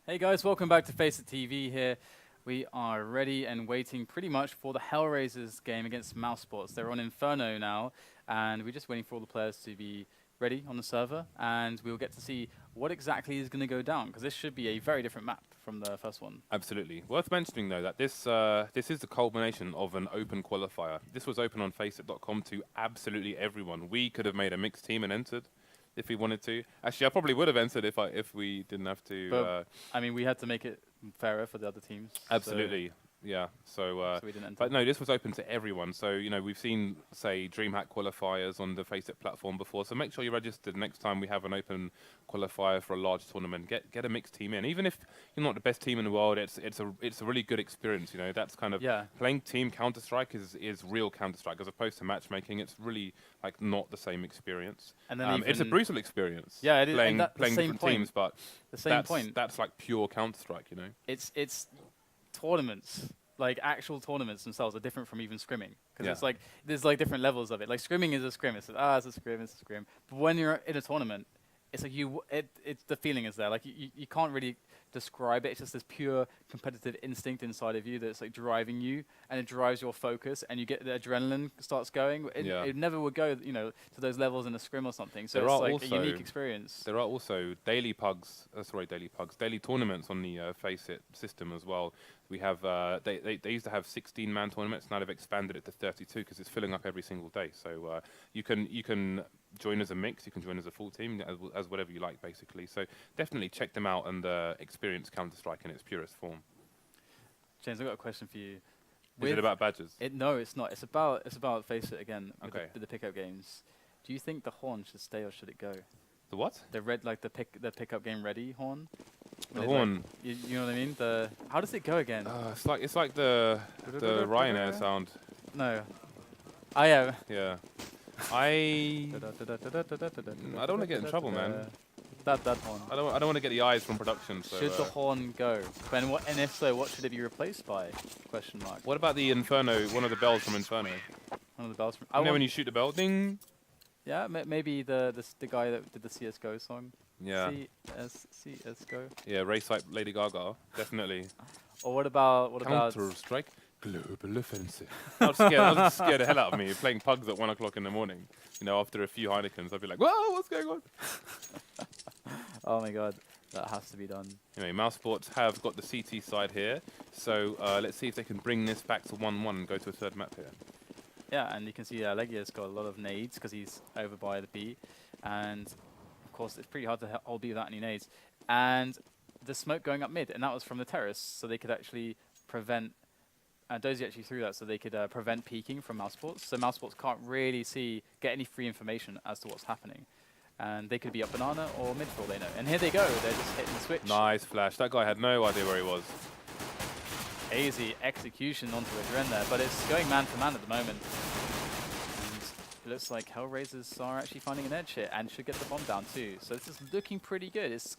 Hey guys, welcome back to FACEIT TV here. We are ready and waiting pretty much for the HellRaisers game against Mousesports. They're on Inferno now, and we're just waiting for all the players to be ready on the server, and we'll get to see what exactly is going to go down, because this should be a very different map from the first one. Absolutely. Worth mentioning, though, that this is the culmination of an open qualifier. This was open on FACEIT.com to absolutely everyone. We could have made a mixed team and entered if we wanted to. Actually, I probably would have entered if we didn't have to. But, I mean, we had to make it fairer for the other teams. Absolutely. Yeah, so we didn't enter. but no, this was open to everyone. So, you know, we've seen, say, DreamHack qualifiers on the FACEIT platform before. So make sure you're registered next time we have an open qualifier for a large tournament. Get a mixed team in. Even if you're not the best team in the world, it's a really good experience. You know, that's kind of playing team Counter-Strike is real Counter-Strike as opposed to matchmaking. It's really like not the same experience. And then it's a brutal experience. Yeah, it is. Playing the different teams, but the same point. That's like pure Counter-Strike. You know, it's tournaments, like actual tournaments themselves are different from even scrimming, because it's like there's like different levels of it. Like scrimming is a scrim, it's it's a scrim, it's a scrim. But when you're in a tournament, it's like it's the feeling is there. Like you can't really describe it. It's just this pure competitive instinct inside of you that's like driving you, and it drives your focus, and you get the adrenaline starts going. It never would go, you know, to those levels in a scrim or something. So it's like a unique experience. There are also daily tournaments on the FACEIT system as well. We have they used to have 16-man tournaments. Now they've expanded it to 32 because it's filling up every single day. So you can join as a mix, you can join as a full team, as whatever you like, basically. So definitely check them out and experience Counter-Strike in its purest form. James, I've got a question for you. Is it about badges? No, it's not. It's about FACEIT again with Okay. the pickup games. Do you think the horn should stay or should it go? The what? The red, like the pickup game ready horn. The horn. Like, you know what I mean? How does it go again? It's like the Ryanair sound. No. Yeah. Yeah. I don't want to get in trouble, man. That horn. I don't want to get the eyes from production. So should the horn go? And if so, what should it be replaced by? Question mark. What about the Inferno? One of the bells from Inferno. One of the bells from. You know when you shoot the bell, ding. Yeah, maybe the guy that did the CS:GO song. Yeah. CS:GO. Yeah, race like Lady Gaga, definitely. Or what about Counter-Strike Global Offensive? I'll just scare the hell out of me playing pugs at 1 o'clock in the morning. You know, after a few Heinekens, I'd be like, whoa, what's going on? Oh my god, that has to be done. Anyway, Mousesports have got the CT side here, so let's see if they can bring this back to 1-1 and go to a third map here. Yeah, and you can see LEGIJA's got a lot of nades because he's over by the B, and of course it's pretty hard to hold B without any nades. And the smoke going up mid, and that was from the terrace, so they could actually prevent. Dosia actually threw that so they could prevent peeking from Mousesports. So Mousesports can't really get any free information as to what's happening. And they could be up banana or mid for all they know. And here they go, they're just hitting the switch. Nice flash. That guy had no idea where he was. Easy execution onto AdreN there, but it's going man for man at the moment. And it looks like HellRaisers are actually finding an edge here and should get the bomb down too. So this is looking pretty good. It's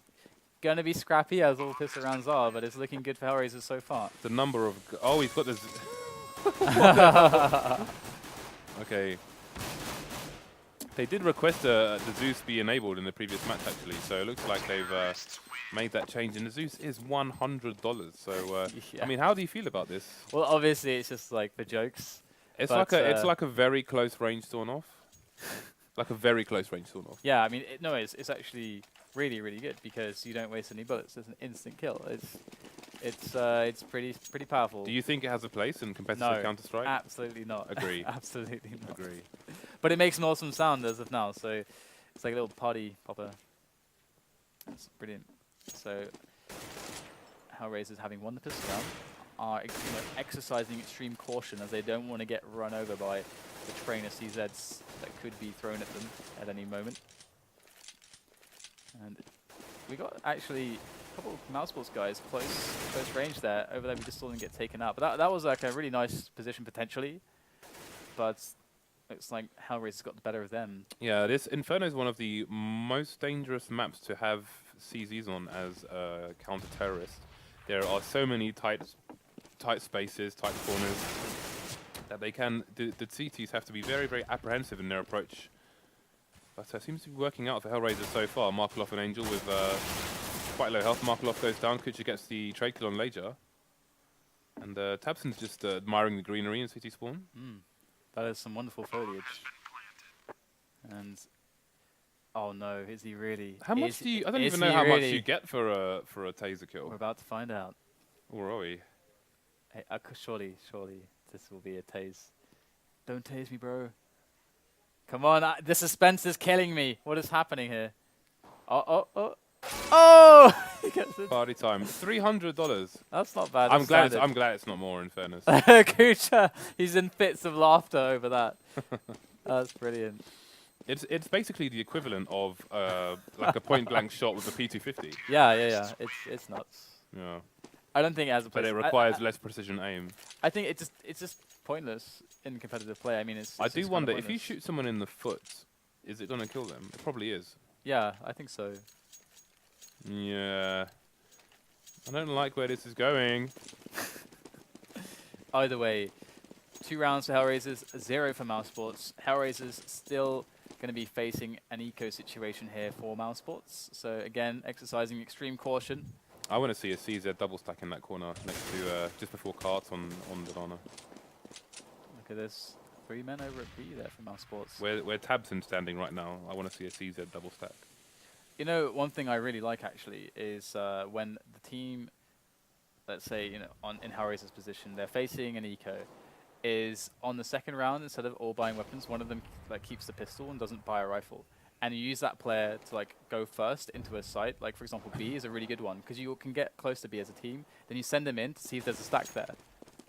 going to be scrappy as all pistol rounds are, but it's looking good for HellRaisers so far. The number of... he's got this... Okay. They did request the Zeus be enabled in the previous match, actually, so it looks like they've made that change. And the Zeus is $100, so... I mean, how do you feel about this? Well, obviously, it's just like for jokes. It's like a very close range turn-off. Like a very close range turn-off. Yeah, I mean, it's actually really, really good because you don't waste any bullets. It's an instant kill. It's pretty powerful. Do you think it has a place in competitive Counter-Strike? Absolutely not. Agree. Absolutely not. Agree. But it makes an awesome sound as of now, so it's like a little party popper. That's brilliant. So HellRaisers, having won the pistol round, are exercising extreme caution as they don't want to get run over by the trainer CZs that could be thrown at them at any moment. And we got actually a couple of Mousesports guys close range there. Over there, we just saw them get taken out. But that was like a really nice position potentially. But looks like HellRaisers got the better of them. Yeah, this Inferno is one of the most dangerous maps to have CZs on as a counter-terrorist. There are so many tight spaces, tight corners, that they can... The CTs have to be very, very apprehensive in their approach. But it seems to be working out for HellRaisers so far. Markelov and Angel with quite low health. Markelov goes down. Kucher gets the trade kill on LEGIJA. And tabseN's just admiring the greenery in City Spawn. That is some wonderful foliage. And oh no, is he really? How much do you? I don't even know how much you get for a taser kill. We're about to find out. Or are we? Hey, surely this will be a tase. Don't tase me, bro. Come on, the suspense is killing me. What is happening here? Oh! Party time. $300. That's not bad. I'm glad it's not more. In fairness, Kucher, he's in fits of laughter over that. That's brilliant. It's basically the equivalent of like a point blank shot with a P250. Yeah. It's nuts. Yeah. I don't think it has a place. But it requires less precision aim. I think it's just pointless in competitive play. I mean, it's I do wonder if you shoot someone in the foot, is it going to kill them? It probably is. Yeah, I think so. Yeah. I don't like where this is going. Either way, 2 rounds for HellRaisers, 0 for Mousesports. HellRaisers still going to be facing an eco situation here for Mousesports. So again, exercising extreme caution. I want to see a CZ double stack in that corner next to just before carts on Donana. Look at this. 3 men over at B there for Mousesports. Where tabseN standing right now, I want to see a CZ double stack. You know, one thing I really like actually is when the team, let's say, you know, in HellRaisers' position, they're facing an eco, is on the second round, instead of all buying weapons, one of them like keeps the pistol and doesn't buy a rifle. And you use that player to like go first into a site. Like for example, B is a really good one because you can get close to B as a team. Then you send him in to see if there's a stack there,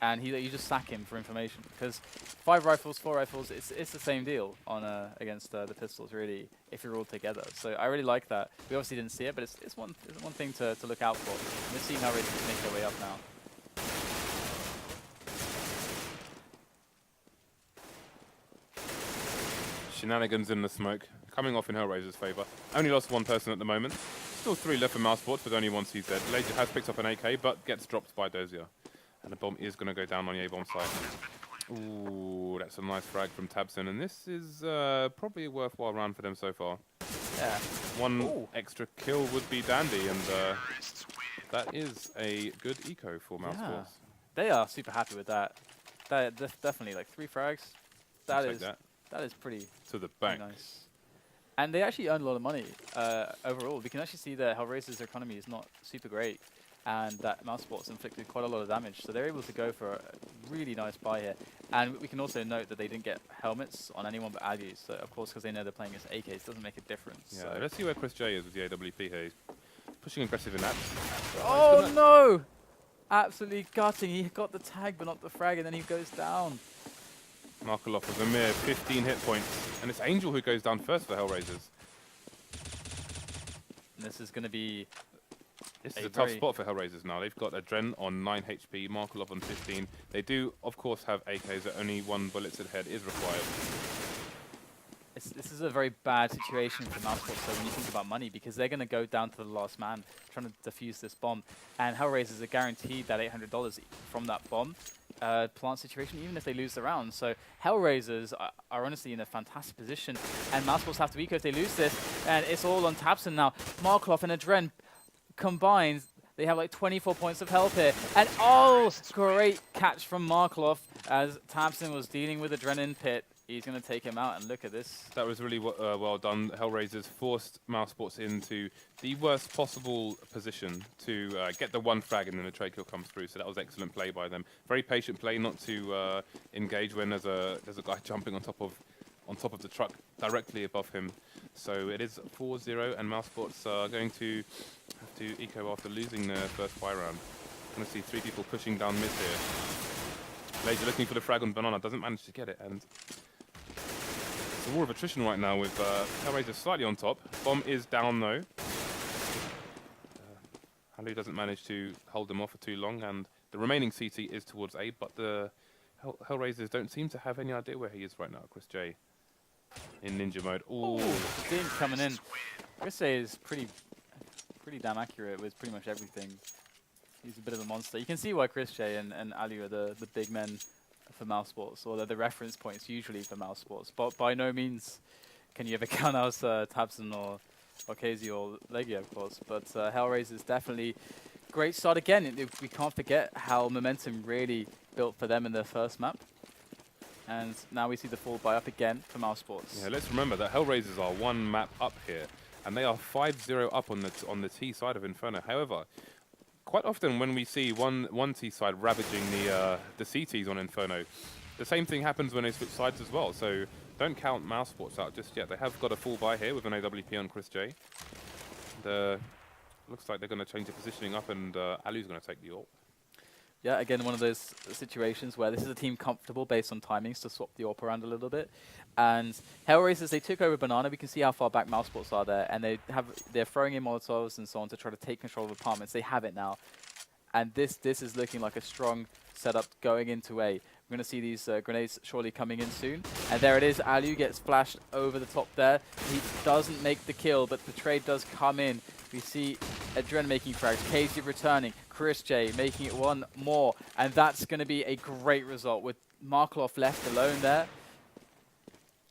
and you just sack him for information. Because 5 rifles, 4 rifles, it's the same deal on against the pistols really if you're all together. So I really like that. We obviously didn't see it, but it's one thing to look out for. And we're seeing how HellRaisers make their way up now. Shenanigans in the smoke, coming off in HellRaisers' favour. Only lost 1 person at the moment. Still 3 left for Mousesports with only 1 CZ. LEGIJA has picked up an AK, but gets dropped by Dosia. And the bomb is going to go down on the A-bomb site. Ooh, that's a nice frag from tabseN. And this is probably a worthwhile round for them so far. Yeah. 1 extra kill would be dandy, and that is a good eco for Mousesports. Yeah. They are super happy with that. That's definitely like 3 frags. That is pretty to the bank. Nice. And they actually earn a lot of money overall. We can actually see that HellRaisers' economy is not super great, and that Mousesports inflicted quite a lot of damage. So they're able to go for a really nice buy here. And we can also note that they didn't get helmets on anyone but allu. So of course, because they know they're playing against AKs, doesn't make a difference. Yeah, so. Let's see where chrisJ is with the AWP here. He's pushing aggressive in that. Oh no! Absolutely gutting. He got the tag, but not the frag, and then he goes down. Markelov with a mere 15 hit points. And it's Angel who goes down first for HellRaisers. And this is going to be... This is a tough spot for HellRaisers now. They've got AdreN on 9 HP, Markelov on 15. They do, of course, have AKs that only 1 bullet to the head is required. This is a very bad situation for Mousesports, so when you think about money, because they're going to go down to the last man trying to defuse this bomb. And HellRaisers are guaranteed that $800 from that bomb. Plant situation, even if they lose the round. So HellRaisers are honestly in a fantastic position, and Mousesports have to eco if they lose this, and it's all on tabseN now. Markelov and AdreN combined, they have like 24 points of health here, and oh, great catch from Markelov as tabseN was dealing with AdreN in pit. He's going to take him out, and look at this. That was really well done. HellRaisers forced Mousesports into the worst possible position to get the 1 frag, and then the trade kill comes through. So that was excellent play by them. Very patient play, not to engage when there's a guy jumping on top of the truck directly above him. So it is 4-0, and Mousesports are going to have to eco after losing their first fire round. I'm going to see 3 people pushing down mid here. LEGIJA looking for the frag on Banana, doesn't manage to get it, and it's a war of attrition right now with HellRaisers slightly on top. Bomb is down though. Allu doesn't manage to hold them off for too long, and the remaining CT is towards A, but the HellRaisers don't seem to have any idea where he is right now, chrisJ. In ninja mode. Ooh. coming in. chrisJ is pretty damn accurate with pretty much everything. He's a bit of a monster. You can see why chrisJ and allu are the big men for Mousesports, or they're the reference points usually for Mousesports. But by no means can you ever count out tabseN or or KZ or LEGIJA, of course. But HellRaisers definitely great start again. We can't forget how momentum really built for them in their first map. And now we see the fall by up again for Mousesports. Yeah, let's remember that HellRaisers are one map up here, and they are 5-0 up on the T side of Inferno. However, quite often when we see one T side ravaging the CTs on Inferno, the same thing happens when they switch sides as well. So don't count Mousesports out just yet. They have got a full buy here with an AWP on chrisJ. Looks like they're going to change the positioning up, and allu's going to take the AWP. Yeah, again, one of those situations where this is a team comfortable based on timings to swap the AWP around a little bit. And HellRaisers, they took over Banana. We can see how far back Mousesports are there, and they're throwing in Molotovs and so on to try to take control of apartments. They have it now, and this is looking like a strong setup going into A. We're going to see these grenades surely coming in soon. And there it is. Allu gets flashed over the top there. He doesn't make the kill, but the trade does come in. We see AdreN making frags, KZ returning, chrisJ making it one more. And that's going to be a great result with Markelov left alone there.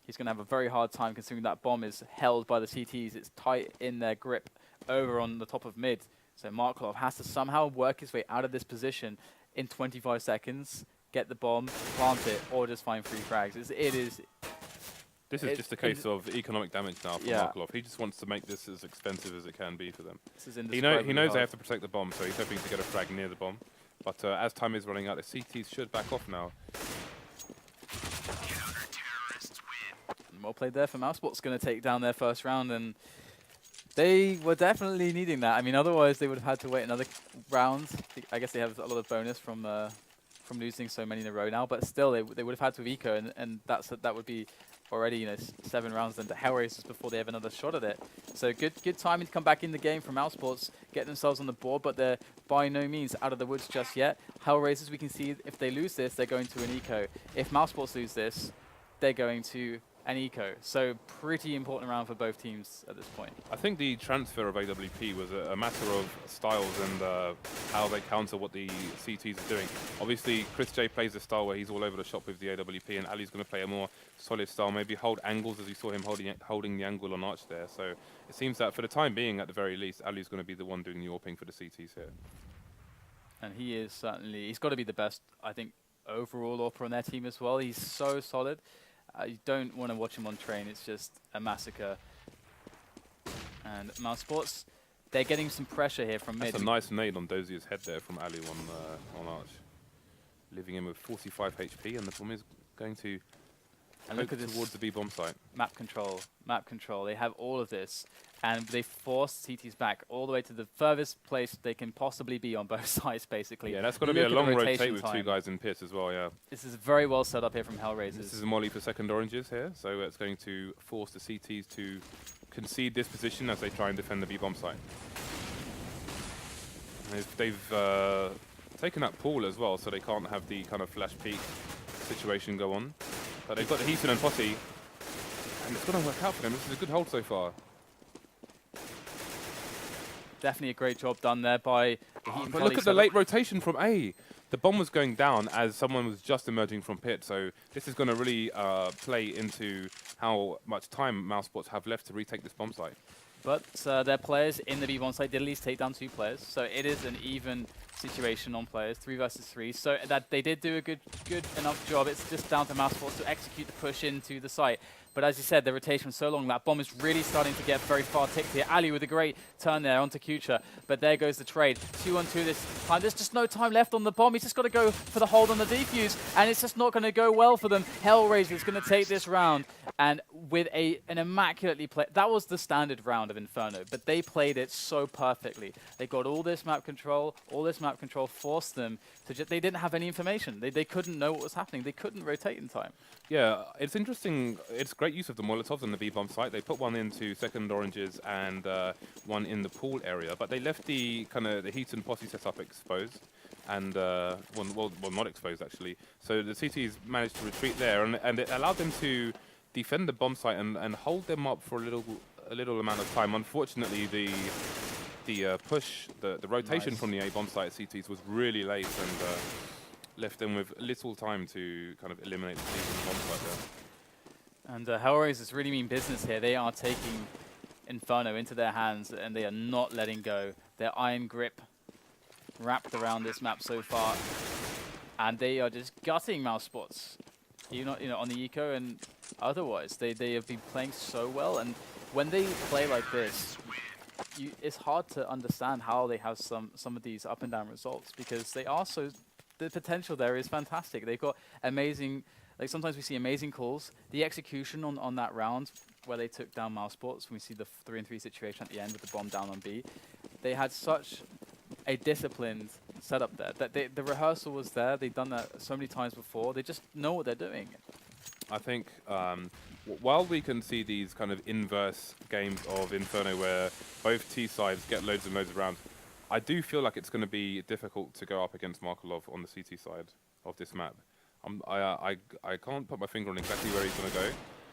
He's going to have a very hard time considering that bomb is held by the CTs. It's tight in their grip over on the top of mid. So Markelov has to somehow work his way out of this position in 25 seconds. Get the bomb, plant it, or just find free frags. This is just a case of economic damage now for Markelov. He just wants to make this as expensive as it can be for them. He knows they have to protect the bomb, so he's hoping to get a frag near the bomb. But as time is running out, the CTs should back off now. Well played there for Mousesports, going to take down their first round, and they were definitely needing that. I mean, otherwise they would have had to wait another round. I guess they have a lot of bonus from losing so many in a row now, but still they would have had to eco, and that would be already 7 rounds then to HellRaisers before they have another shot at it. So good timing to come back in the game from Mousesports, get themselves on the board, but they're by no means out of the woods just yet. HellRaisers, we can see if they lose this, they're going to an eco. If Mousesports lose this, they're going to an eco. So pretty important round for both teams at this point. I think the transfer of AWP was a matter of styles and how they counter what the CTs are doing. Obviously, chrisJ plays a style where he's all over the shop with the AWP, and Allu's going to play a more solid style, maybe hold angles as you saw him holding the angle on Arch there. So it seems that for the time being, at the very least, Allu's going to be the one doing the AWPing for the CTs here. And he is certainly, he's got to be the best, I think, overall AWPer on their team as well. He's so solid. You don't want to watch him on train. It's just a massacre. And Mousesports, they're getting some pressure here from mid. That's a nice nade on Dosia's head there from Allu on Arch. Leaving him with 45 HP, and the bomb is going to look towards the B bomb site. Map control, map control. They have all of this, and they force CTs back all the way to the furthest place they can possibly be on both sides, basically. Yeah, that's got to be a long rotate with 2 guys in pit as well, yeah. This is very well set up here from HellRaisers. This is a molly for second oranges here, so it's going to force the CTs to concede this position as they try and defend the B bomb site. They've taken that pool as well, so they can't have the kind of flash peak situation go on. But they've got the Heaton and Potty, and it's going to work out for them. This is a good hold so far. Definitely a great job done there by the Heaton. But look at the late rotation from A. The bomb was going down as someone was just emerging from pit, so this is going to really play into how much time Mousesports have left to retake this bomb site. But their players in the B bomb site did at least take down 2 players, so it is an even situation on players, 3 versus 3. So that they did do a good enough job. It's just down to Mousesports to execute the push into the site. But as you said, the rotation was so long, that bomb is really starting to get very far ticked here. Allu with a great turn there onto kucher, but there goes the trade. 2-on-2 this time. There's just no time left on the bomb. He's just got to go for the hold on the defuse, and it's just not going to go well for them. HellRaisers is going to take this round, and with an immaculately played... That was the standard round of Inferno, but they played it so perfectly. They got all this map control, forced them to they didn't have any information. They couldn't know what was happening. They couldn't rotate in time. Yeah, it's interesting. It's great use of the Molotovs on the B-bomb site. They put one into second oranges and one in the pool area, but they left the kind of the Heat and Posse setup exposed, and well, not exposed actually. So the CTs managed to retreat there, and it allowed them to defend the bomb site and hold them up for a little amount of time. Unfortunately, the push, the rotation from the A bomb site CTs was really late and left them with little time to kind of eliminate the bomb site there. And HellRaisers really mean business here. They are taking Inferno into their hands, and they are not letting go. Their iron grip wrapped around this map so far, and they are just gutting Mousesports. You know, on the eco and otherwise, they have been playing so well, and when they play like this, it's hard to understand how they have some of these up and down results, because they are so. The potential there is fantastic. They've got amazing. Like sometimes we see amazing calls. The execution on that round where they took down Mousesports, when we see the 3-3 situation at the end with the bomb down on B, they had such a disciplined setup there. That the rehearsal was there. They've done that so many times before. They just know what they're doing. I think while we can see these kind of inverse games of Inferno where both T sides get loads and loads of rounds, I do feel like it's going to be difficult to go up against Markelov on the CT side of this map. I can't put my finger on exactly where he's going to go,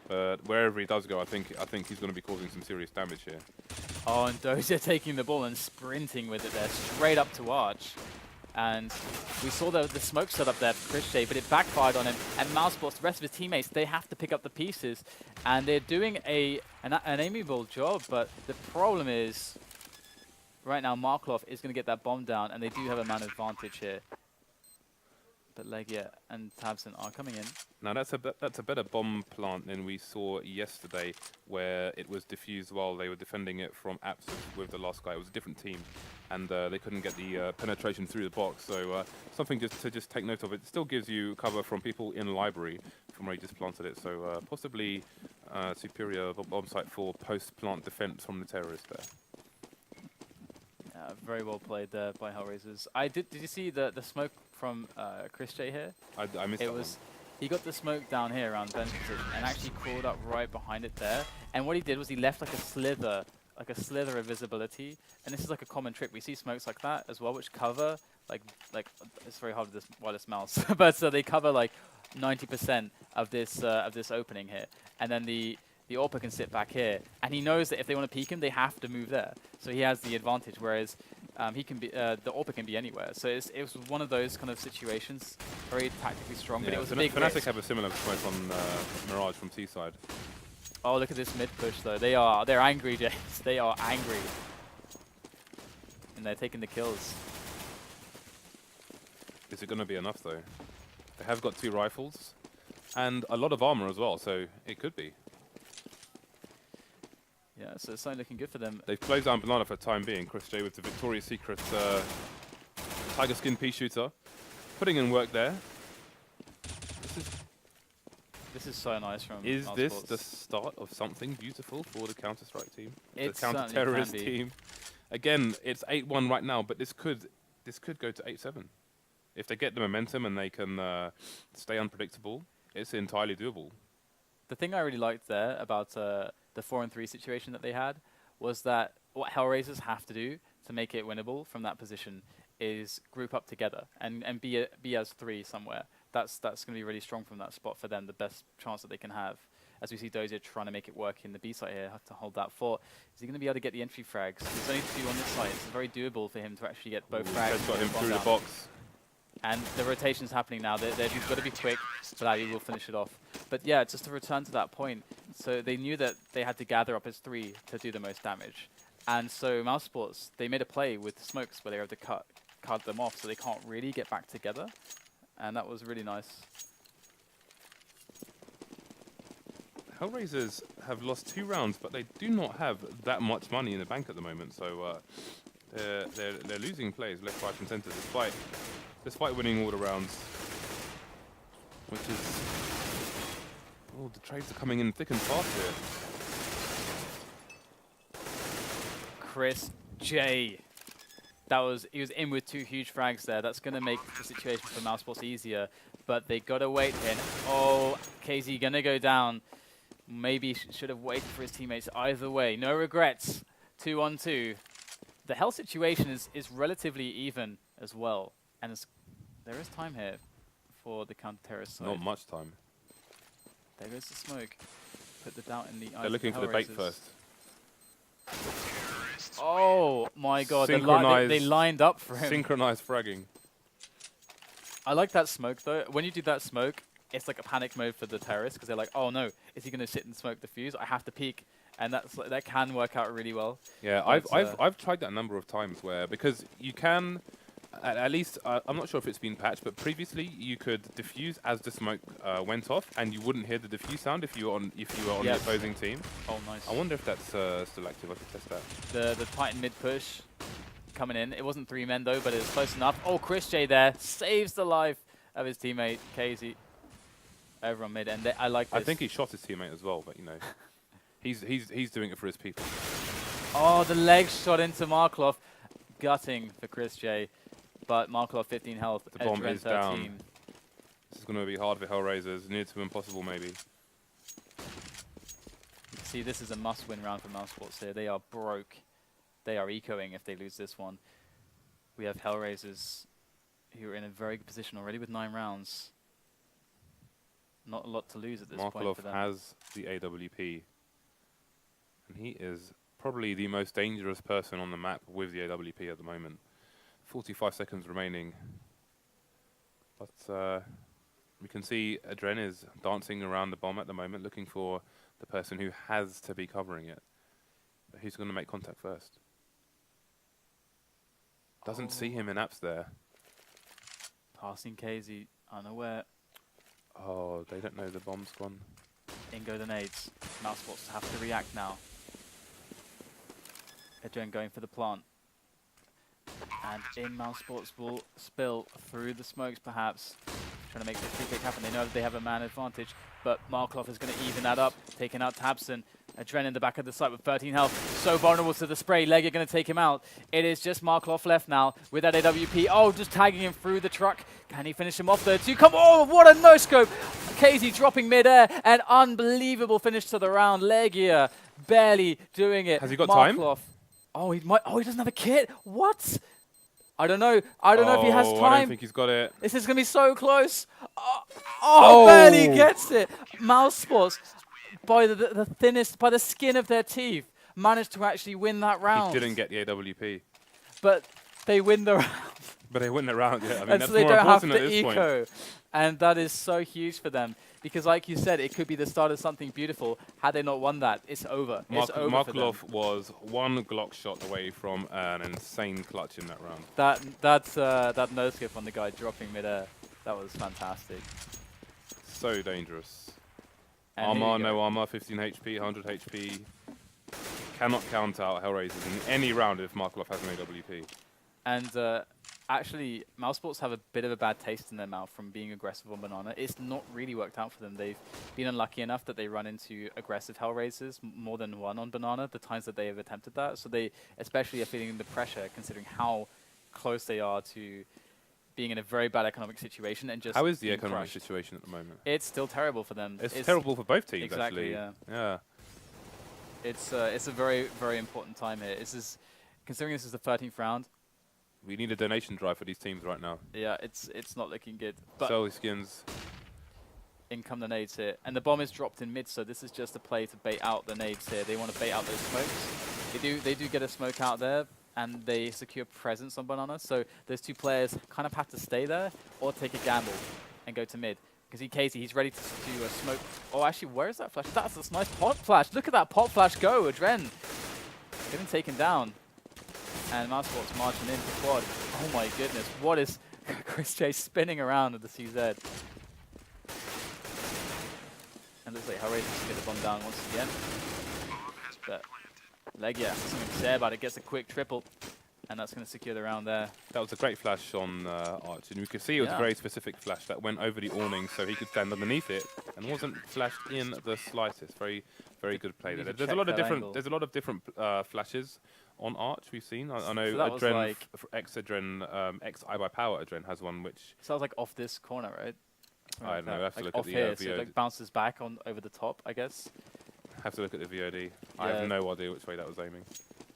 but wherever he does go, I think he's going to be causing some serious damage here. Oh, and Dosia taking the ball and sprinting with it there, straight up to Arch. And we saw the smoke set up there for chrisJ, but it backfired on him. And Mousesports, the rest of his teammates, they have to pick up the pieces. And they're doing an amiable job, but the problem is, right now Markelov is going to get that bomb down, and they do have a man advantage here. But LEGIJA and tabseN are coming in. Now that's a better bomb plant than we saw yesterday, where it was diffused while they were defending it from Apps with the last guy. It was a different team, and they couldn't get the penetration through the box. So something to take note of. It still gives you cover from people in library from where you just planted it. So possibly superior bomb site for post-plant defense from the terrorist there. Very well played there by HellRaisers. Did you see the smoke from chrisJ here? I missed that. He got the smoke down here around bench position and actually crawled up right behind it there. And what he did was he left like a slither of visibility. And this is like a common trick. We see smokes like that as well, which cover like it's very hard with this wireless mouse, but so they cover like 90% of this opening here. And then the AWPer can sit back here, and he knows that if they want to peek him, they have to move there. So he has the advantage, whereas he can be the AWPer can be anywhere. So it was one of those kind of situations, very tactically strong, but it was a big Fnatic risk. have a similar point on Mirage from T side. Oh, look at this mid push though. They're angry, James. They are angry, and they're taking the kills. Is it going to be enough though? They have got 2 rifles and a lot of armor as well, so it could be. Yeah, so it's not looking good for them. They've closed down Banana for the time being. chrisJ with the Victoria's Secret Tiger Skin Pea Shooter. Putting in work there. This is so nice from Is Mousesports. this the start of something beautiful for the Counter-Strike team? It the counter-terrorist certainly can be. team. Again, it's 8-1 right now, but this could go to 8-7. If they get the momentum and they can stay unpredictable, it's entirely doable. The thing I really liked there about the 4-3 situation that they had was that what HellRaisers have to do to make it winnable from that position is group up together and be as 3 somewhere. That's going to be really strong from that spot for them, the best chance that they can have. As we see Dosia trying to make it work in the B site here, have to hold that fort. Is he going to be able to get the entry frags? There's only 2 on this site. It's very doable for him to actually get both frags. He's got him through the box. And the rotation's happening now. They've got to be quick, but Ali will finish it off. But yeah, just to return to that point, so they knew that they had to gather up as 3 to do the most damage. And so Mousesports, they made a play with smokes where they were able to cut them off so they can't really get back together. And that was really nice. HellRaisers have lost 2 rounds, but they do not have that much money in the bank at the moment. So they're losing plays left, right, and centre despite winning all the rounds, which is... Oh, the trades are coming in thick and fast here. chrisJ. He was in with 2 huge frags there. That's going to make the situation for Mousesports easier, but they got to wait here. Oh, KZ going to go down. Maybe should have waited for his teammates. Either way, no regrets. 2-on-2. The health situation is relatively even as well, and there is time here for the counter-terrorist side. Not much time. There goes the smoke. Put the doubt in the eyes. They're looking for the bait first. Oh my god, they lined up for him. Synchronized fragging. I like that smoke though. When you do that smoke, it's like a panic mode for the terrorists because they're like, oh no, is he going to sit and smoke the fuse? I have to peek And that can work out really well. Yeah, I've tried that a number of times where, because you can, at least, I'm not sure if it's been patched, but previously you could diffuse as the smoke went off, and you wouldn't hear the diffuse sound if you were on the opposing team. Oh, nice. I wonder if that's still active. I could test that. The Titan mid push coming in. It wasn't 3 men though, but it was close enough. Oh, chrisJ there saves the life of his teammate KZ over on mid, and I like this. I think he shot his teammate as well, but you know, he's doing it for his people. Oh, the leg shot into Markelov, gutting for chrisJ. But Markelov 15 health. The bomb is 13. down. This is going to be hard for HellRaisers. Near to impossible, maybe. See, this is a must-win round for Mousesports here. They are broke. They are ecoing if they lose this one. We have HellRaisers who are in a very good position already with 9 rounds. Not a lot to lose at this point for them. Markelov has the AWP. And he is probably the most dangerous person on the map with the AWP at the moment. 45 seconds remaining. But we can see AdreN is dancing around the bomb at the moment, looking for the person who has to be covering it. But who's going to make contact first? Doesn't see him in apps there. Passing KZ, unaware. Oh, they don't know the bomb's gone. In go the nades. Mousesports have to react now. AdreN going for the plant. And in Mousesports will spill through the smokes perhaps. Trying to make this free kick happen. They know that they have a man advantage, but Markelov is going to even that up, taking out tabseN. AdreN in the back of the site with 13 health. So vulnerable to the spray. LEGIJA going to take him out. It is just Markelov left now with that AWP. Oh, just tagging him through the truck. Can he finish him off there too? Come on, what a no-scope. KZ dropping mid-air. An unbelievable finish to the round. LEGIJA barely doing it. Has he got Markelov. Time? Oh, he might. Oh, he doesn't have a kit. What? I don't know. I don't know if he has time. I don't think he's got it. This is going to be so close. Oh, barely gets it. Mousesports, by the thinnest, by the skin of their teeth, managed to actually win that round. He didn't get the AWP. But they win the round. But they win the round, yeah. I mean, and that's so they more don't have important to at this eco. point. And that is so huge for them. Because like you said, it could be the start of something beautiful. Had they not won that, it's over. It's over Markelov was 1 Glock shot away from an insane clutch in that round. That no-skip on the guy dropping mid-air, that was fantastic. So dangerous. And armor, no armor, 15 HP, 100 HP. Cannot count out HellRaisers in any round if Markelov has an AWP. And actually, Mousesports have a bit of a bad taste in their mouth from being aggressive on Banana. It's not really worked out for them. They've been unlucky enough that they run into aggressive HellRaisers, more than one on Banana, the times that they have attempted that. So they especially are feeling the pressure, considering how close they are to being in a very bad economic situation and just How is the economic situation at the moment? It's still terrible for them. It's terrible for both teams, exactly, actually. Yeah. It's a very, very important time here. Considering this is the 13th round, we need a donation drive for these teams right now. Yeah, it's not looking good. But sell skins. In come the nades here. And the bomb is dropped in mid, so this is just a play to bait out the nades here. They want to bait out those smokes. They do get a smoke out there, and they secure presence on Banana. So those 2 players kind of have to stay there or take a gamble and go to mid. Because KZ, he's ready to smoke. Oh, actually, where is that flash? That's a nice pot flash. Look at that pot flash go, AdreN. Getting taken down. And Mousesports marching into quad. Oh my goodness, what is chrisJ spinning around with the CZ? And looks like HellRaisers to get the bomb down once again. But LEGIJA has something to say about it, gets a quick triple. And that's going to secure the round there. That was a great flash on Arch. And you could see it was a very specific flash that went over the awning so he could stand underneath it and wasn't flashed in the slightest. Very, very good play there. There's a lot of different flashes on Arch we've seen. I know so AdreN, like ex-AdreN, ex-iBuyPower AdreN has one which... Sounds like off this corner, right? I don't know, I have to look at the VOD. so it like bounces back over the top, I guess. Have to look at the VOD. I have no idea which way that was aiming.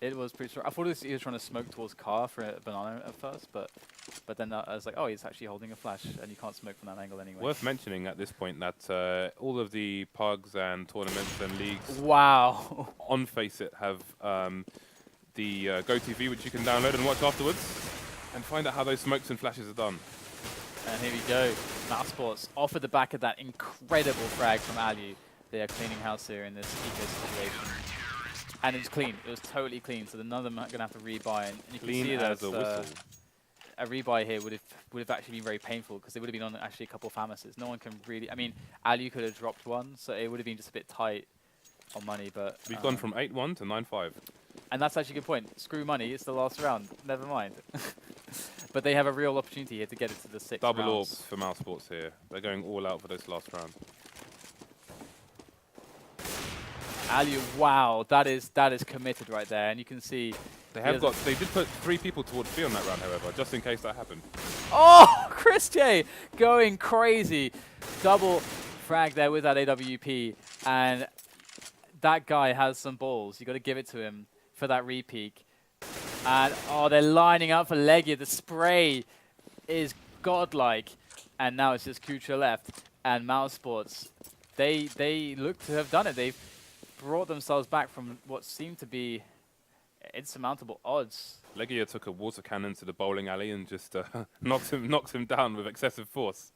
It was pretty strong. I thought he was trying to smoke towards car for a Banana at first, but then I was like, oh, he's actually holding a flash, and you can't smoke from that angle anyway. Worth mentioning at this point that all of the pugs and tournaments and leagues on FACEIT have the GoTV, which you can download and watch afterwards, and find out how those smokes and flashes are done. And here we go. Mousesports off at the back of that incredible frag from allu. They are cleaning house here in this eco situation. And it was clean. It was totally clean. So none of them are going to have to rebuy. And you Clean can see as that a whistle. a rebuy here would have actually been very painful because they would have been on actually a couple of Famises. No one can really. I mean, allu could have dropped one, so it would have been just a bit tight on money. But We've gone from 8-1 to 9-5. and that's actually a good point. Screw money. It's the last round. Never mind. But they have a real opportunity here to get it to the 6 Double rounds. orbs for Mousesports here. They're going all out for this last round. Allu, wow, that is committed right there, and you can see They did put 3 people towards B on that round, however, just in case that happened. Oh, chrisJ going crazy, double frag there with that AWP, and that guy has some balls. You got to give it to him for that repeak. And oh, they're lining up for LEGIJA. The spray is godlike, and now it's just kucher left. And Mousesports, they look to have done it. They've brought themselves back from what seemed to be insurmountable odds. LEGIJA took a water cannon to the bowling alley and just knocked him down with excessive force.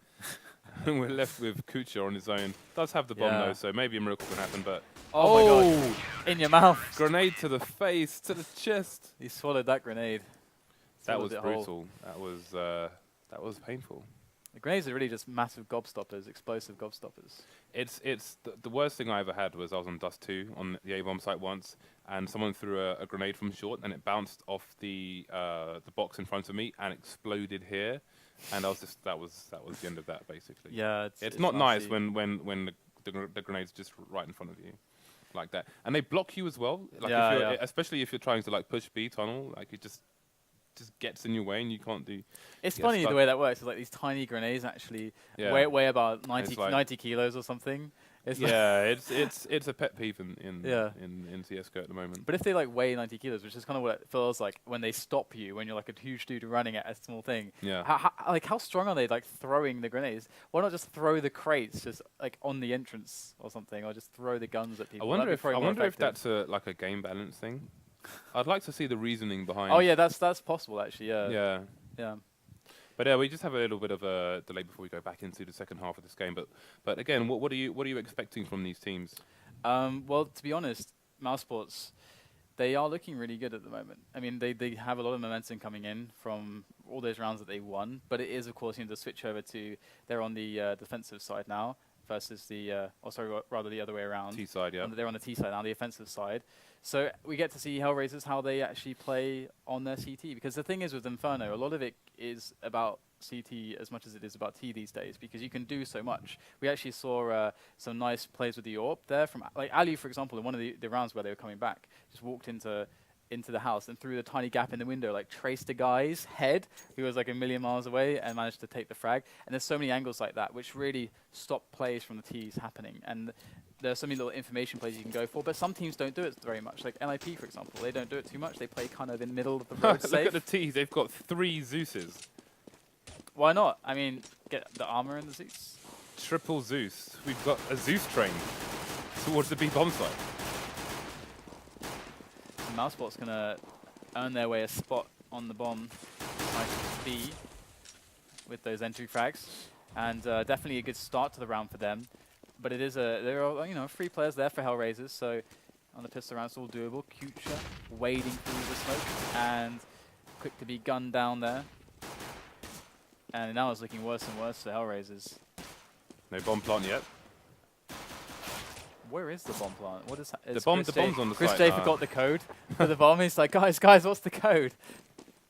And we're left with kucher on his own. Does have the bomb though, so maybe a miracle can happen. But oh my god, in your mouth. Grenade to the face, to the chest. He swallowed that grenade. That was brutal. That was painful. The grenades are really just massive gobstoppers, explosive gobstoppers. It's the worst thing I ever had was I was on Dust 2 on the A-bomb site once, and someone threw a grenade from short, and it bounced off the box in front of me and exploded here, and I was just that was the end of that basically. Yeah, it's not nice when the grenade's just right in front of you, like that, and they block you as well. Like especially if you're trying to like push B tunnel, like it just gets in your way and you can't do. It's funny the way that works. It's like these tiny grenades actually weigh about 90 kilos or something. It's it's a pet peeve in CS:GO at the moment. But if they like weigh 90 kilos, which is kind of what it feels like when they stop you when you're like a huge dude running at a small thing. Yeah. How strong are they like throwing the grenades? Why not just throw the crates just like on the entrance or something, or just throw the guns at people? I wonder if that's like a game balance thing. I'd like to see the reasoning behind. Oh yeah, that's possible actually. Yeah. Yeah. But yeah, we just have a little bit of a delay before we go back into the second half of this game. But again, what are you expecting from these teams? Well, to be honest, Mousesports, they are looking really good at the moment. I mean, they have a lot of momentum coming in from all those rounds that they won. But it is, of course, the switch over to they're on the defensive side now versus the rather the other way around. T side, yeah. They're on the T side now, the offensive side. So we get to see HellRaisers, how they actually play on their CT. Because the thing is with Inferno, a lot of it is about CT as much as it is about T these days, because you can do so much. We actually saw some nice plays with the AWP there from like allu, for example, in one of the rounds where they were coming back, just walked into the house and through the tiny gap in the window, like traced a guy's head who was like a million miles away and managed to take the frag. And there's so many angles like that which really stop plays from the T's happening. And there are so many little information plays you can go for, but some teams don't do it very much. Like NIP, for example, they don't do it too much. They play kind of in the middle of the road safe. Look at the T's. They've got 3 Zeuses. Why not? I mean, get the armor and the Zeus. Triple Zeus. We've got a Zeus train towards the B bomb site. Mousesports going to earn their way a spot on the bomb B with those entry frags. And definitely a good start to the round for them. But it is there are 3 players there for HellRaisers, so on the pistol round it's all doable. kucher wading through the smoke and quick to be gunned down there. And now it's looking worse and worse for HellRaisers. No bomb plant yet. Where is the bomb plant? What is the bomb's on the site. chrisJ forgot the code for the bomb. He's like, guys, what's the code?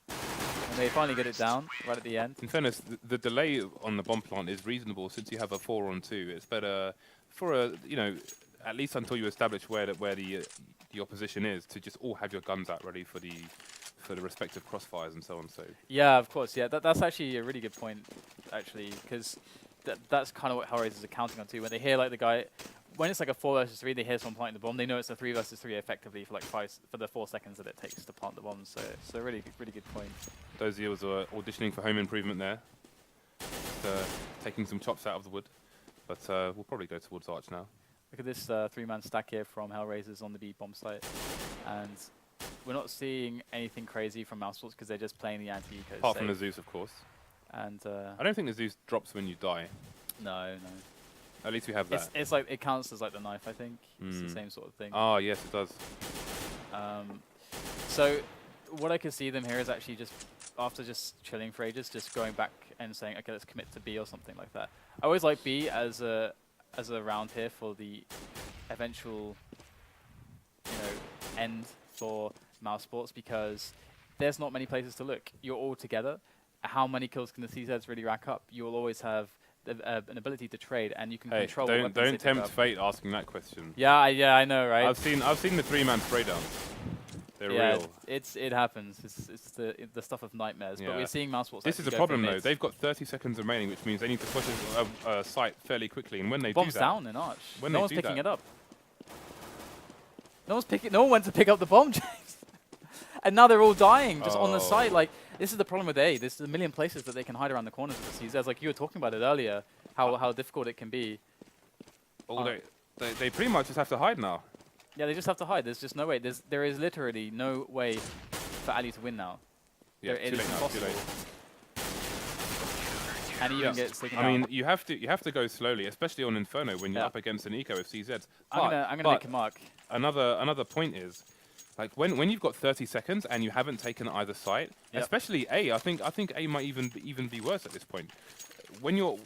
And they finally get it down right at the end. In fairness, the delay on the bomb plant is reasonable since you have a 4-on-2. It's better for at least until you establish where the opposition is, to just all have your guns out ready for the respective crossfires and so on. So yeah, of course, yeah, that's actually a really good point, actually, because that's kind of what HellRaisers are counting on too. When they hear like the guy, when it's like a 4 versus 3, they hear someone planting the bomb. They know it's a 3 versus 3 effectively for like for the 4 seconds that it takes to plant the bomb. So it's a really good point. Dosia was auditioning for home improvement there, taking some chops out of the wood, but we'll probably go towards Arch now. Look at this 3-man stack here from HellRaisers on the B bomb site, and we're not seeing anything crazy from Mousesports because they're just playing the anti-eco. Apart from the Zeus, of course. And I don't think the Zeus drops when you die. No. At least we have that. It's like it counts as like the knife, I think. It's the same sort of thing. Ah, yes, it does. So what I could see them here is actually just, after just chilling for ages, just going back and saying, okay, let's commit to B or something like that. I always like B as a round here for the eventual, end for Mousesports, because there's not many places to look. You're all together. How many kills can the CZs really rack up? You'll always have an ability to trade, and you can control. Don't tempt fate asking that question. Yeah, I know, right? I've seen the 3-man spray downs. They're real. It happens. It's the stuff of nightmares. Yeah. But we're seeing Mousesports. This is a problem though. They've got 30 seconds remaining, which means they need to push a site fairly quickly. And when they bomb's do that, down in Arch. When no one's picking it up. No one went to pick up the bomb, James. And now they're all dying just on the site. Like, this is the problem with A. There's a million places that they can hide around the corners of the CZs. Like you were talking about it earlier, how difficult it can be. They pretty much just have to hide now. Yeah, they just have to hide. There's just no way. There is literally no way for allu to win now. Yeah, it is impossible. And he even gets taken out. I mean, you have to go slowly, especially on Inferno when you're up against an eco of CZs. I'm gonna make a mark. Another point is, like when you've got 30 seconds and you haven't taken either site, especially A, I think A might even be worse at this point. When you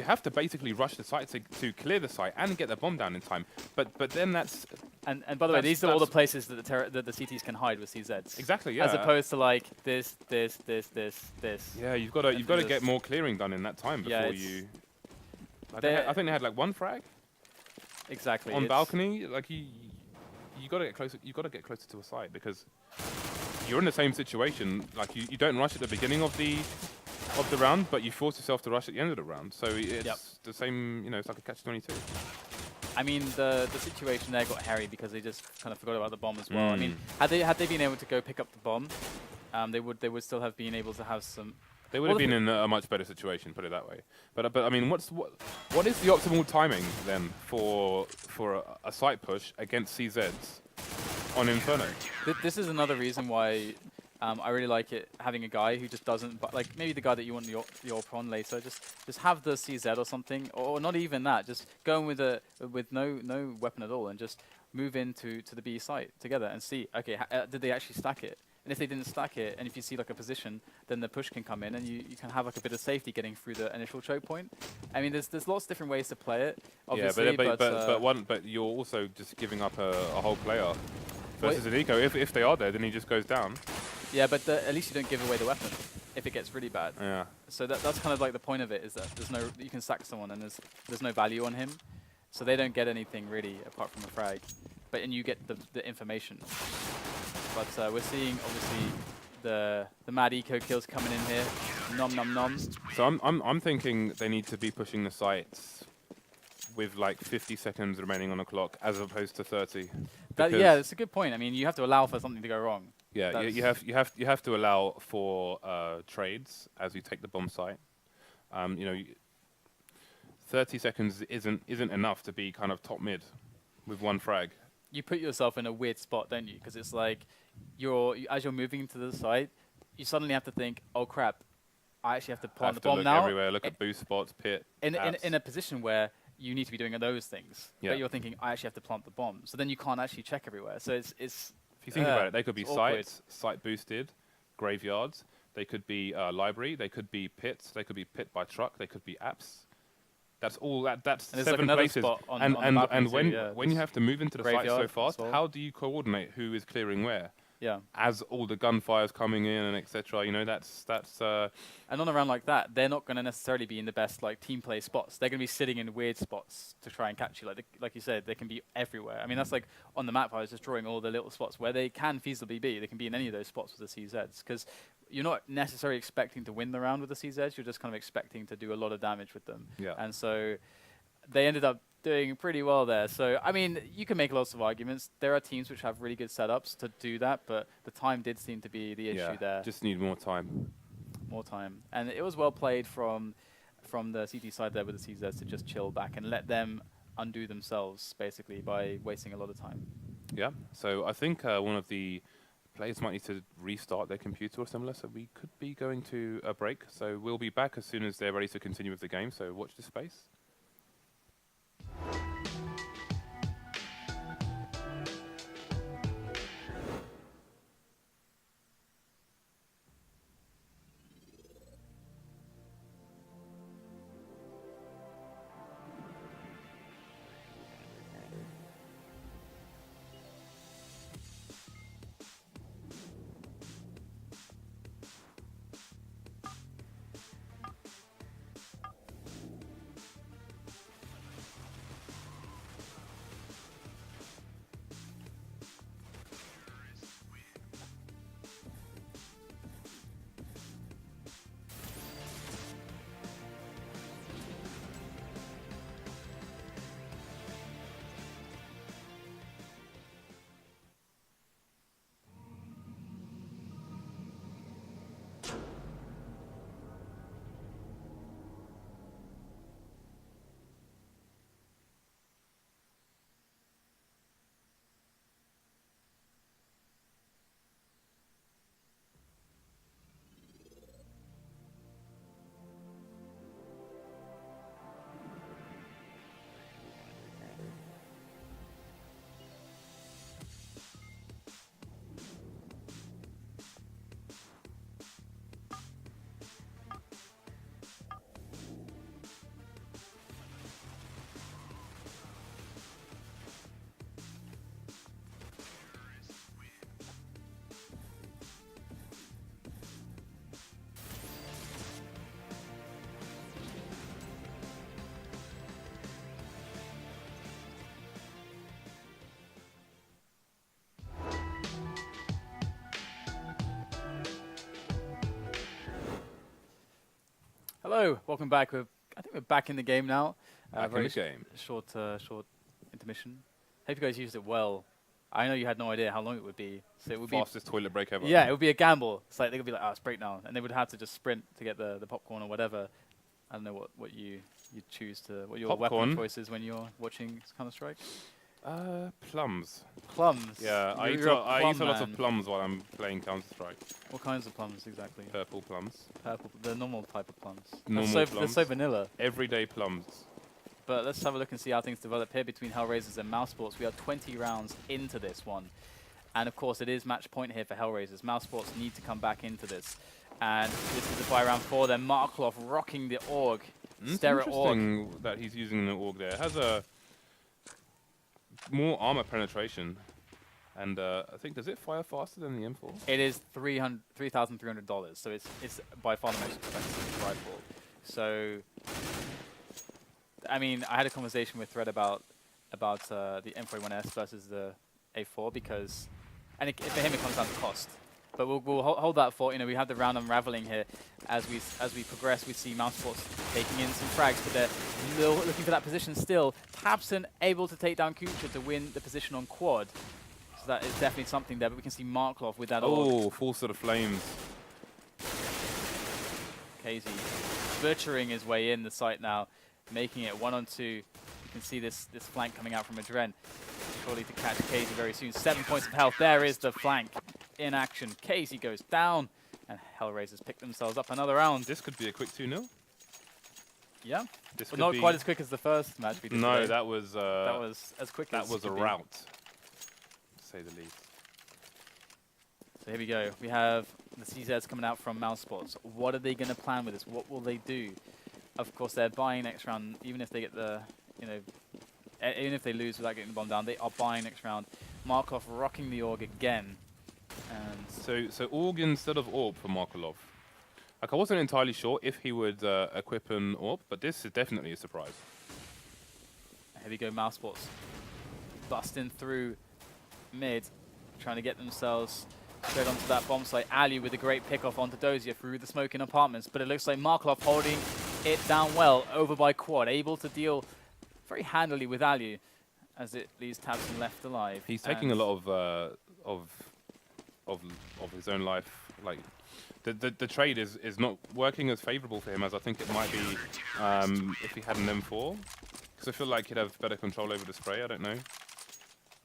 have to basically rush the site to clear the site and get the bomb down in time. But then that's and by the way, these are all the places that the CTs can hide with CZs. Exactly, yeah. As opposed to like this. Yeah, you've got to get more clearing done in that time before you. I think they had like one frag. Exactly. On balcony, like you got to get closer. You got to get closer to a site because you're in the same situation. Like you don't rush at the beginning of the round, but you force yourself to rush at the end of the round. So it's the same, it's like a catch-22. I mean, the situation there got hairy because they just kind of forgot about the bomb as well. I mean, had they been able to go pick up the bomb, they would still have been able to have some. They would have been in a much better situation, put it that way. But I mean, what is the optimal timing then for a site push against CZs on Inferno? This is another reason why. I really like it having a guy who just doesn't, but like maybe the guy that you want your prawn later, just have the CZ or something, or not even that. Just go in with no weapon at all and just move into the B site together and see. Okay, did they actually stack it? And if they didn't stack it, and if you see like a position, then the push can come in and you can have like a bit of safety getting through the initial choke point. I mean, there's lots of different ways to play it. Obviously, but you're also just giving up a whole player versus an eco. If they are there, then he just goes down. Yeah, but at least you don't give away the weapon if it gets really bad. Yeah. So that's kind of like the point of it, is that you can sack someone and there's no value on him, so they don't get anything really apart from a frag, and you get the information. But we're seeing obviously the mad eco kills coming in here. Nom nom nom. So I'm thinking they need to be pushing the sites with like 50 seconds remaining on the clock as opposed to 30. Yeah, that's a good point. I mean, you have to allow for something to go wrong. Yeah, you have to allow for trades as you take the bomb site. 30 seconds isn't enough to be kind of top mid with one frag. You put yourself in a weird spot, don't you? Because it's like as you're moving to the site, you suddenly have to think, oh crap, I actually have to plant the bomb now. Everywhere, look at boost spots, pit. In a position where you need to be doing those things, but you're thinking, I actually have to plant the bomb. So then you can't actually check everywhere. So it's if you think about it, they could be sites, site boosted, graveyards. They could be library. They could be pits. They could be pit by truck. They could be apps. That's all. That's 7 places. And when you have to move into the site so fast, how do you coordinate who is clearing where? Yeah. As all the gunfire's coming in and etc. That's. And on a round like that, they're not going to necessarily be in the best like team play spots. They're going to be sitting in weird spots to try and catch you. Like you said, they can be everywhere. I mean, that's like on the map. I was just drawing all the little spots where they can feasibly be. They can be in any of those spots with the CZs because you're not necessarily expecting to win the round with the CZs. You're just kind of expecting to do a lot of damage with them. Yeah. And so they ended up doing pretty well there. So, I mean, you can make lots of arguments. There are teams which have really good setups to do that, but the time did seem to be the issue there. Just need more time. More time. And it was well played from the CT side there with the CZs to just chill back and let them undo themselves, basically, by wasting a lot of time. Yeah. So I think one of the players might need to restart their computer or similar, so we could be going to a break. So we'll be back as soon as they're ready to continue with the game, so watch this space. Hello, welcome back. I think we're back in the game now. Back in the game. Short intermission. Hope you guys used it well. I know you had no idea how long it would be. So it would Fastest toilet break ever. Yeah, it would be a gamble. It's like they would be like, oh, it's break now. And they would have to just sprint to get the popcorn or whatever. I don't know what you choose to, what your weapon choice is when you're watching Counter-Strike. Plums. Plums? Yeah, I eat a lot of plums while I'm playing Counter-Strike. What kinds of plums exactly? Purple plums. Purple, the normal type of plums. Plums. They're so vanilla. Everyday plums. But let's have a look and see how things develop here between HellRaisers and Mousesports. We are 20 rounds into this one. And of course, it is match point here for HellRaisers. Mousesports need to come back into this. And this is by round 4. Then Markelov rocking the AUG. It's interesting that he's using the AUG there. It has a more armor penetration. And I think, does it fire faster than the M4? It is $3,300. So it's by far the most expensive rifle. So, I mean, I had a conversation with Thread about the M41S versus the A4 because, and for him it comes down to cost. But we'll hold that for, we have the round unraveling here. As we progress, we see Mousesports taking in some frags, but they're looking for that position still. tabseN able to take down kucher to win the position on quad. So that is definitely something there, but we can see Markelov with that. Oh, full sort of flames. KZ butchering his way in the site now, making it 1-on-2. You can see this flank coming out from AdreN. Surely to catch KZ very soon. 7 points of health. There is the flank in action. KZ goes down, and HellRaisers pick themselves up another round. This could be a quick 2-0. Yeah, but not quite as quick as the first match we did. No, today. that was as quick. That was a rout, to say the least. So here we go. We have the CZs coming out from Mousesports. What are they going to plan with this? What will they do? Of course, they're buying next round, even if they get the, even if they lose without getting the bomb down, they are buying next round. Markelov rocking the AUG again. And so AUG instead of AWP for Markelov. Like, I wasn't entirely sure if he would equip an AWP, but this is definitely a surprise. Here we go, Mousesports busting through mid, trying to get themselves straight onto that bomb site. Allu with a great pickoff onto Dosia through the smoking apartments, but it looks like Markelov holding it down well over by quad, able to deal very handily with Allu as it leaves tabseN left alive. He's taking a lot of his own life. Like, the trade is not working as favorable for him as I think it might be if he had an M4. Because I feel like he'd have better control over the spray. I don't know.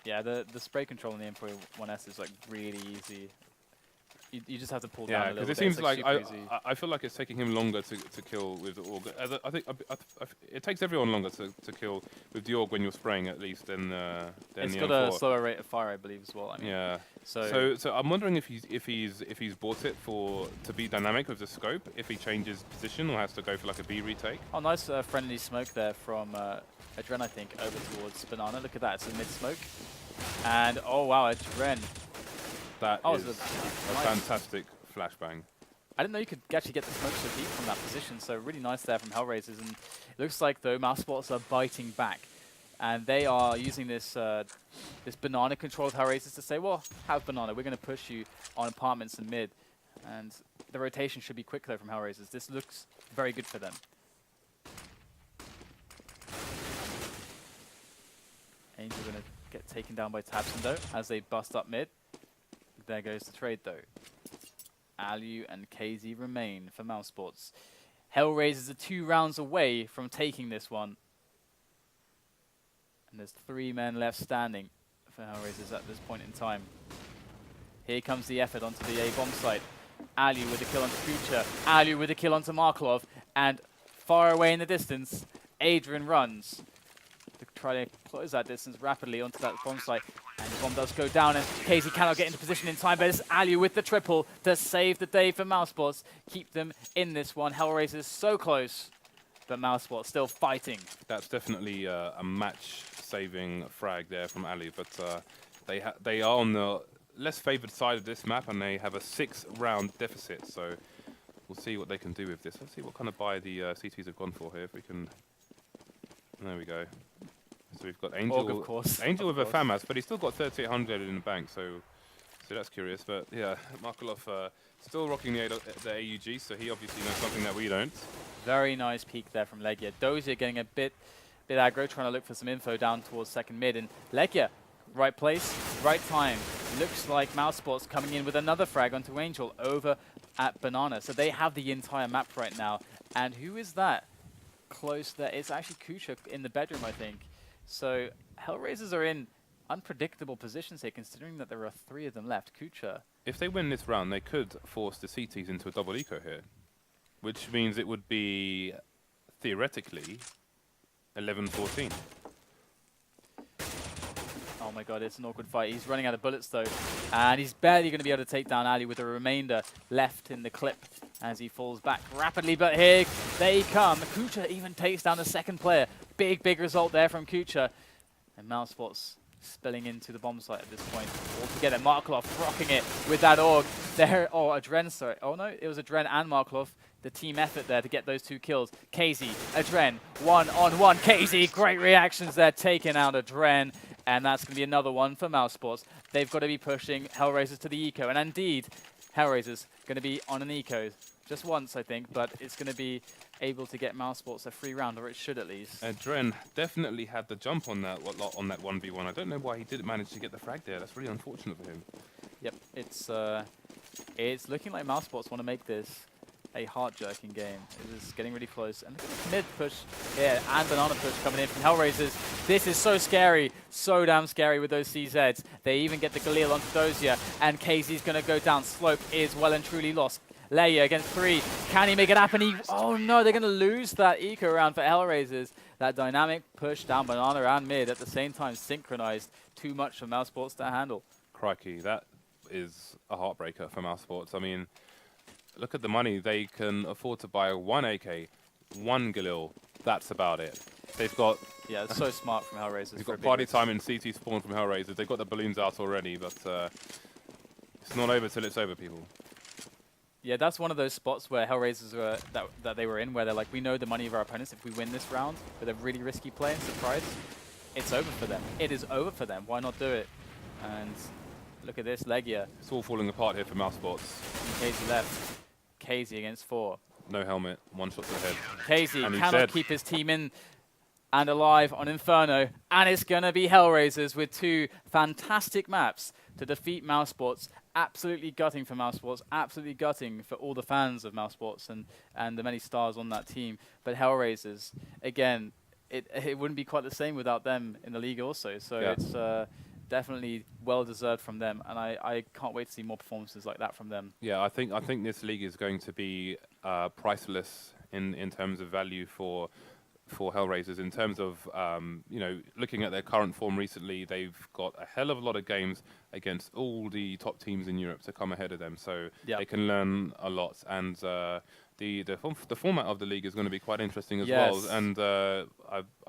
Yeah, the spray control in the M41S is like really easy. You just have to pull down a little bit. Yeah, because it seems like I feel like it's taking him longer to kill with the AUG. I think it takes everyone longer to kill with the AUG when you're spraying, at least, than the M4. It's got a slower rate of fire, I believe, as well. I mean, yeah. So I'm wondering if he's bought it to be dynamic with the scope, if he changes position or has to go for like a B retake. Oh, nice friendly smoke there from AdreN, I think, over towards Banana. Look at that, it's a mid smoke. And oh wow, AdreN. That is a fantastic flashbang. I didn't know you could actually get the smoke so deep from that position, so really nice there from HellRaisers. And it looks like, though, Mousesports are biting back. And they are using this this banana control of HellRaisers to say, well, have banana, we're going to push you on apartments and mid. And the rotation should be quick, though, from HellRaisers. This looks very good for them. Angel going to get taken down by tabseN, though, as they bust up mid. There goes the trade, though. Allu and KZ remain for Mousesports. HellRaisers are 2 rounds away from taking this one. And there's 3 men left standing for HellRaisers at this point in time. Here comes the effort onto the A-bomb site. Allu with a kill onto kucher. Allu with a kill onto Markelov. And far away in the distance, AdreN runs to try to close that distance rapidly onto that bomb site. And the bomb does go down, and KZ cannot get into position in time, but it's Allu with the triple to save the day for Mousesports. Keep them in this one. HellRaisers so close, but Mousesports still fighting. That's definitely a match-saving frag there from Allu, but they are on the less favoured side of this map, and they have a 6-round deficit, so we'll see what they can do with this. Let's see what kind of buy the CTs have gone for here, if we can... There we go. So we've got Angel, of course. Angel with a FAMAS, but he's still got 3,800 in the bank, so So that's curious, but yeah, Markelov still rocking the AUG, so he obviously knows something that we don't. Very nice peek there from LEGIJA. Dosia getting a bit aggro, trying to look for some info down towards second mid, and LEGIJA, right place, right time. Looks like Mousesports coming in with another frag onto Angel over at Banana. So they have the entire map right now. And who is that close there? It's actually kucher in the bedroom, I think. So HellRaisers are in unpredictable positions here, considering that there are 3 of them left. kucher. If they win this round, they could force the CTs into a double eco here, which means it would be, theoretically, 11-14. Oh my god, it's an awkward fight. He's running out of bullets though, and he's barely going to be able to take down allu with the remainder left in the clip as he falls back rapidly. But here they come. kucher even takes down the second player. Big result there from kucher. And Mousesports spilling into the bomb site at this point. All together, Markelov rocking it with that org. There, oh, AdreN, sorry. Oh no, it was AdreN and Markelov. The team effort there to get those 2 kills. chrisJ, AdreN, 1-on-1. chrisJ, great reactions there, taking out AdreN. And that's going to be another one for Mousesports. They've got to be pushing HellRaisers to the eco. And indeed, HellRaisers going to be on an eco. Just once, I think, but it's going to be able to get Mousesports a free round, or it should at least. AdreN definitely had the jump on that 1v1. I don't know why he didn't manage to get the frag there. That's really unfortunate for him. Yep, it's looking like Mousesports want to make this a heart-jerking game. It is getting really close. And mid push here, and banana push coming in from HellRaisers. This is so scary, so damn scary with those CZs. They even get the Kirill onto Dosia, and chrisJ's going to go down. Slope is well and truly lost. LEGIJA against 3. Can he make it happen? Oh no, they're going to lose that eco round for HellRaisers. That dynamic push down banana and mid at the same time synchronized. Too much for Mousesports to handle. Crikey, that is a heartbreaker for Mousesports. I mean, look at the money. They can afford to buy 1 AK, 1 Galil. That's about it. They've got... Yeah, it's so smart from HellRaisers. They've got party time in CT spawn from HellRaisers. They've got the balloons out already, but it's not over till it's over, people. Yeah, that's one of those spots where HellRaisers were that they were in, where they're like, we know the money of our opponents. If we win this round with a really risky play and surprise, it's over for them. It is over for them. Why not do it? And look at this, LEGIJA. It's all falling apart here for Mousesports. chrisJ left. chrisJ against 4. No helmet, 1 shot to the head. chrisJ cannot keep his team in and alive on Inferno, and it's going to be HellRaisers with 2 fantastic maps to defeat Mousesports. Absolutely gutting for Mousesports, absolutely gutting for all the fans of Mousesports and the many stars on that team. But HellRaisers, again, it wouldn't be quite the same without them in the league also. So yeah, it's definitely well-deserved from them, and I can't wait to see more performances like that from them. Yeah, I think this league is going to be priceless in terms of value for HellRaisers. In terms of you know, looking at their current form recently, they've got a hell of a lot of games against all the top teams in Europe to come ahead of them, so they can learn a lot. And the format of the league is going to be quite interesting as well. And I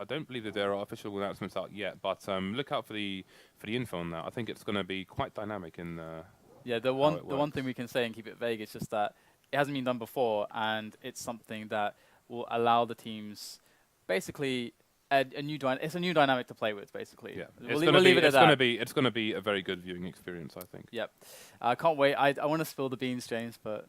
don't believe that there are official announcements out yet, but look out for the info on that. I think it's going to be quite dynamic in the one thing we can say and keep it vague is just that it hasn't been done before, and it's something that will allow the teams basically it's a new dynamic to play with, basically. Yeah, we'll leave it at that. It's going to be a very good viewing experience, I think. Yep. I can't wait. I want to spill the beans, James, but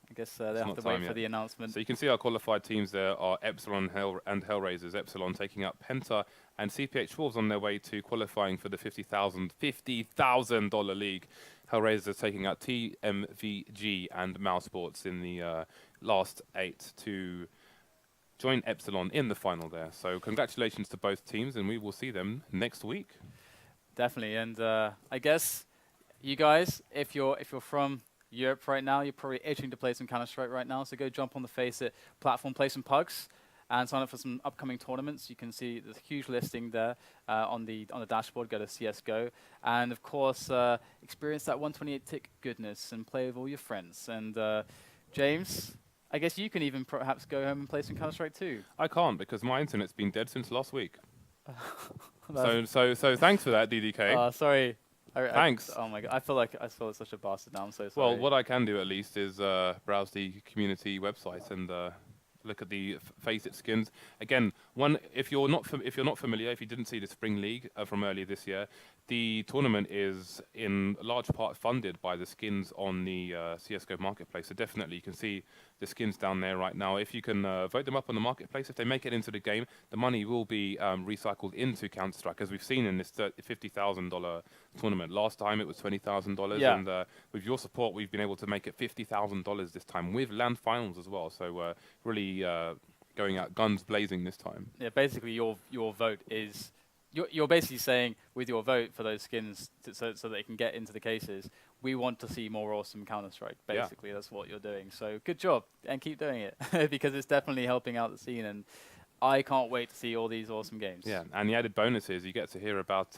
I guess they'll have to wait for the announcement. So you can see our qualified teams there are Epsilon and HellRaisers. Epsilon taking up Penta, and CPH Wolves on their way to qualifying for the $50,000 league. HellRaisers taking out TMVG and Mousesports in the last 8 to join Epsilon in the final there. So congratulations to both teams, and we will see them next week. Definitely, and I guess you guys, if you're from Europe right now, you're probably itching to play some Counter-Strike right now, so go jump on the FACEIT platform, play some pugs, and sign up for some upcoming tournaments. You can see the huge listing there on the dashboard. Go to CSGO, and of course, experience that 128 tick goodness and play with all your friends. And James, I guess you can even perhaps go home and play some Counter-Strike too. I can't, because my internet's been dead since last week. so thanks for that, DDK. Sorry. Thanks. Oh my god, I feel like such a bastard now. I'm so sorry. Well, what I can do at least is browse the community website and look at the FACEIT skins. Again, if you're not familiar, if you didn't see the Spring League from earlier this year, the tournament is in large part funded by the skins on the CS:GO marketplace. So definitely you can see the skins down there right now. If you can vote them up on the marketplace, if they make it into the game, the money will be recycled into Counter-Strike, as we've seen in this $50,000 tournament. Last time it was $20,000, and with your support, we've been able to make it $50,000 this time with LAN finals as well. So really going out guns blazing this time. Yeah, basically your vote is. You're basically saying, with your vote for those skins, so they can get into the cases, we want to see more awesome Counter-Strike. Basically, that's what you're doing. So good job, and keep doing it, because it's definitely helping out the scene, and I can't wait to see all these awesome games. Yeah, and the added bonus is you get to hear about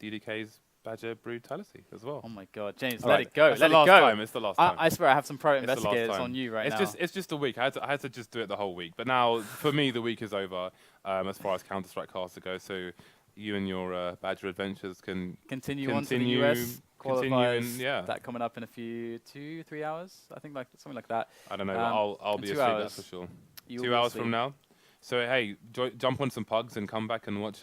DDK's Badger brutality as well. Oh my God, James, let it go. It's Let the it last go. time. It's the last time. I swear I have some pro investigators on you right now. It's just a week. I had to just do it the whole week. But now, for me, the week is over as far as Counter-Strike caster goes. So you and your Badger adventures can continue on to the US qualifiers. That coming up in a few 2-3 hours. I think something like that. I don't know. I'll be asleep, that's for sure. 2 hours from now. So hey, jump on some pugs and come back and watch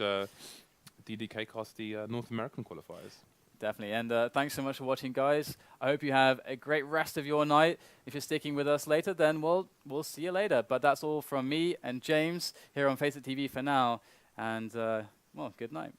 DDK cast the North American qualifiers. Definitely. And thanks so much for watching, guys. I hope you have a great rest of your night. If you're sticking with us later, then we'll see you later. But that's all from me and James here on FACEIT TV for now. And, well, good night.